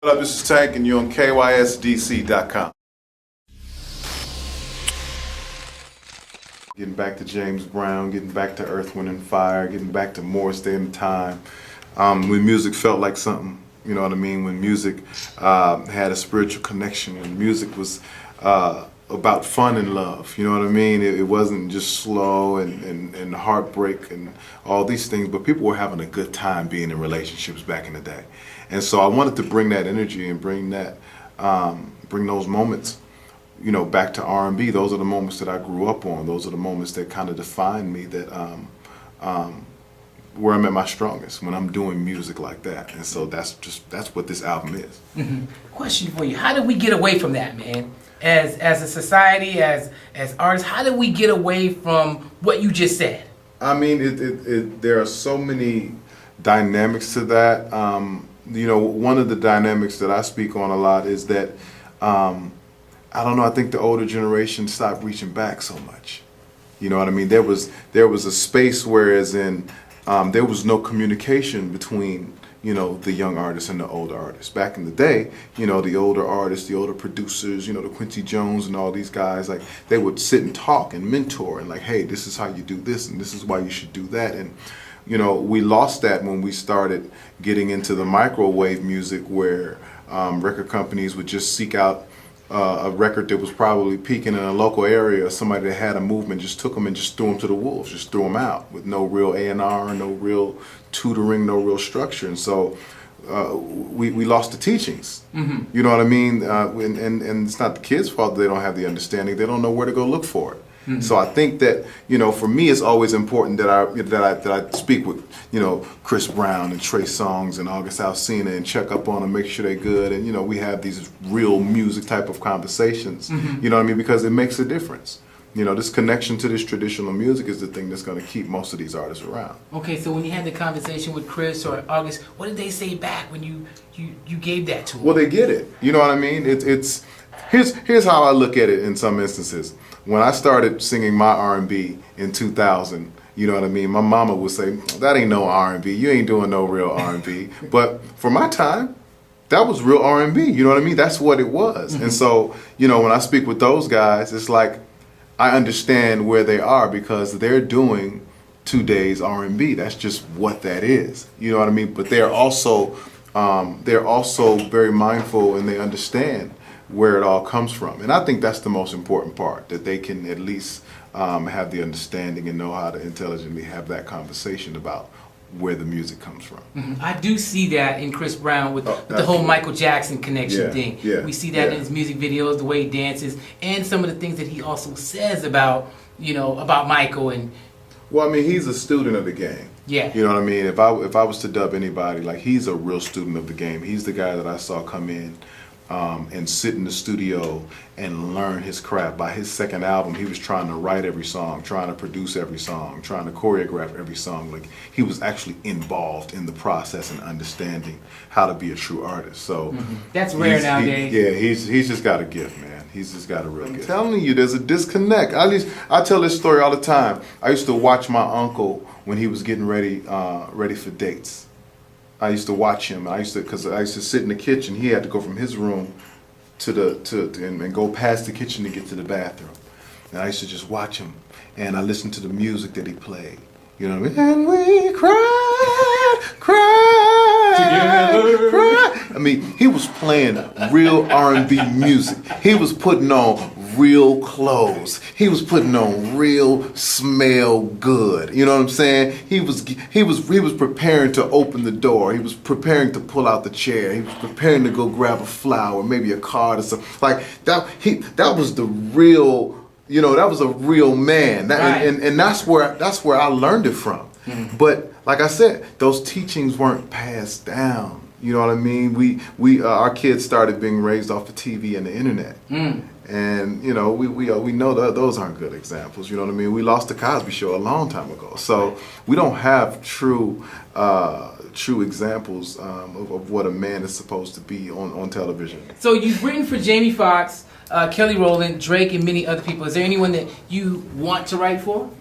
What up, this is Tank, and you're on KYSDC.com. Getting back to James Brown, getting back to Earth, Wind, and Fire, getting back to Morris Day and Time. When music felt like something, you know what I mean? When music had a spiritual connection, when music was about fun and love, you know what I mean? It wasn't just slow and heartbreak and all these things, but people were having a good time being in relationships back in the day. And so I wanted to bring that energy and bring those moments, you know, back to R&B. Those are the moments that I grew up on. Those are the moments that kind of define me, that where I'm at my strongest, when I'm doing music like that. And so that's what this album is. Mm-hmm. Question for you: how did we get away from that, man? As a society, as artists, how did we get away from what you just said? I mean, there are so many dynamics to that. You know, one of the dynamics that I speak on a lot is that, I don't know, I think the older generation stopped reaching back so much. You know what I mean? There was a space whereas in there was no communication between, you know, the young artists and the older artists. Back in the day, you know, the older artists, the older producers, you know, the Quincy Jones and all these guys, like, they would sit and talk and mentor and like, hey, this is how you do this and this is why you should do that. And you know, we lost that when we started getting into the microwave music, where record companies would just seek out a record that was probably peaking in a local area, or somebody that had a movement, just took them and just threw them to the wolves, just threw them out with no real A&R, no real tutoring, no real structure. And so we lost the teachings. Mm-hmm. You know what I mean? And it's not the kids' fault that they don't have the understanding. They don't know where to go look for it. Mm-hmm. So I think that, you know, for me, it's always important that I speak with, you know, Chris Brown and Trey Songz and August Alsina and check up on them, make sure they're good, and you know, we have these real music type of conversations. Mm-hmm. You know what I mean? Because it makes a difference. You know, this connection to this traditional music is the thing that's going to keep most of these artists around. Okay, so when you had the conversation with Chris or August, what did they say back when you gave that to them? Well, they get it. You know what I mean? Here's how I look at it in some instances. When I started singing my R&B in 2000, you know what I mean? My mama would say, that ain't no R&B. You ain't doing no real R&B. But for my time, that was real R&B. You know what I mean? That's what it was. Mm-hmm. And so, you know, when I speak with those guys, it's like I understand where they are because they're doing today's R&B. That's just what that is. You know what I mean? But they're also very mindful, and they understand where it all comes from. And I think that's the most important part, that they can at least have the understanding and know how to intelligently have that conversation about where the music comes from. Mm-hmm. I do see that in Chris Brown with the whole Michael Jackson connection thing. Yeah, we see that in his music videos, the way he dances, and some of the things that he also says about, you know, about Michael. And well, I mean, he's a student of the game. Yeah. You know what I mean? If I was to dub anybody, like, he's a real student of the game. He's the guy that I saw come in and sit in the studio and learn his craft. By his second album, he was trying to write every song, trying to produce every song, trying to choreograph every song. Like, he was actually involved in the process and understanding how to be a true artist. So that's rare nowadays. He's just got a gift, man. He's just got a real gift. I'm telling you, there's a disconnect. I tell this story all the time. I used to watch my uncle when he was getting ready for dates. I used to watch him. Because I used to sit in the kitchen. He had to go from his room and go past the kitchen to get to the bathroom. And I used to just watch him, and I listened to the music that he played. You know what I mean? And we cried together. I mean, he was playing real R&B music. He was putting on real clothes. He was putting on real smell good. You know what I'm saying? He was preparing to open the door. He was preparing to pull out the chair. He was preparing to go grab a flower, maybe a card or something. Like that. That was the real. You know, that was a real man. And that's where I learned it from. Mm-hmm. But like I said, those teachings weren't passed down. You know what I mean? We our kids started being raised off of TV and the internet. And you know, we know that those aren't good examples. You know what I mean? We lost the Cosby Show a long time ago, so we don't have true examples of what a man is supposed to be on television. So you've written for Jamie Foxx, Kelly Rowland, Drake, and many other people. Is there anyone that you want to write for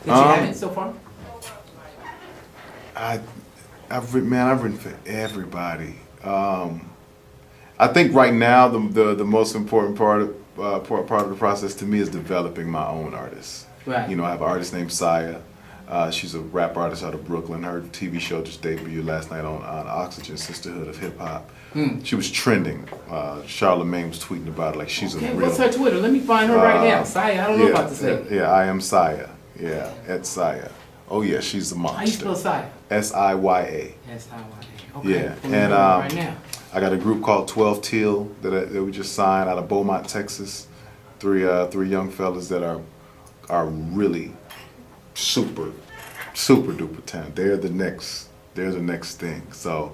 that you haven't so far? I've written for everybody. I think right now the most important part of the process to me is developing my own artists. Right. You know, I have an artist named Saya. She's a rap artist out of Brooklyn. Her TV show just debuted last night on Oxygen, Sisterhood of Hip Hop. She was trending. Charlamagne was tweeting about it like she's a real. What's her Twitter? Let me find her right now. Saya, I don't know about to say. Yeah, I am Saya. Yeah, at Saya. Oh yeah, she's a monster. How you spell Saya? Saya. S-I-Y-A. Okay. Yeah, Pulling and it up right now. I got a group called 12 Teal that we just signed out of Beaumont, Texas. Three young fellas that are really super duper talented. They're the next thing. So,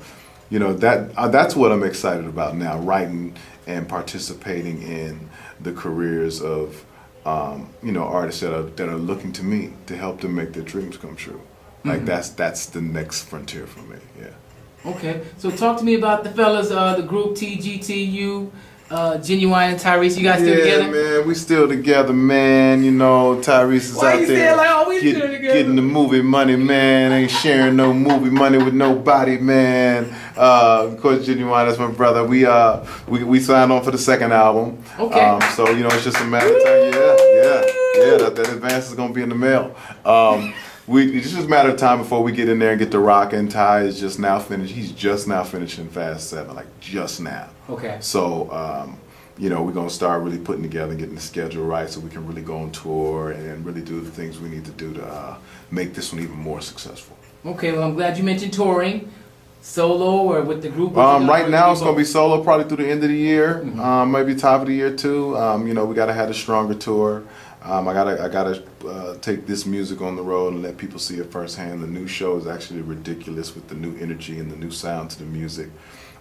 you know, that's what I'm excited about now, writing and participating in the careers of you know, artists that are looking to me to help them make their dreams come true. Like that's the next frontier for me. Yeah. Okay, so talk to me about the fellas, the group TGTU, Genuine and Tyrese. You guys still together? Yeah, man, we still together, man. You know, Tyrese is Why out you there saying like, oh, we still together? getting the movie money, man. Ain't sharing no movie money with nobody, man. Of course, Genuine, that's my brother. We signed on for the second album. Okay. So you know, it's just a matter of time. Yeah. That advance is gonna be in the mail. It's just a matter of time before we get in there and get to rocking. Ty is just now finished. He's just now finishing Fast 7, like just now. Okay. So, you know, we're going to start really putting together and getting the schedule right so we can really go on tour and really do the things we need to do to make this one even more successful. Okay, well, I'm glad you mentioned touring. Solo or with the group? Right now it's going to be solo probably through the end of the year, maybe top of the year too. You know, we got to have a stronger tour. I gotta take this music on the road and let people see it firsthand. The new show is actually ridiculous with the new energy and the new sound to the music.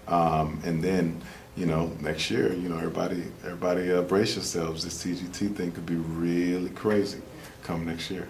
And then, you know, next year, you know, everybody brace yourselves. This TGT thing could be really crazy come next year.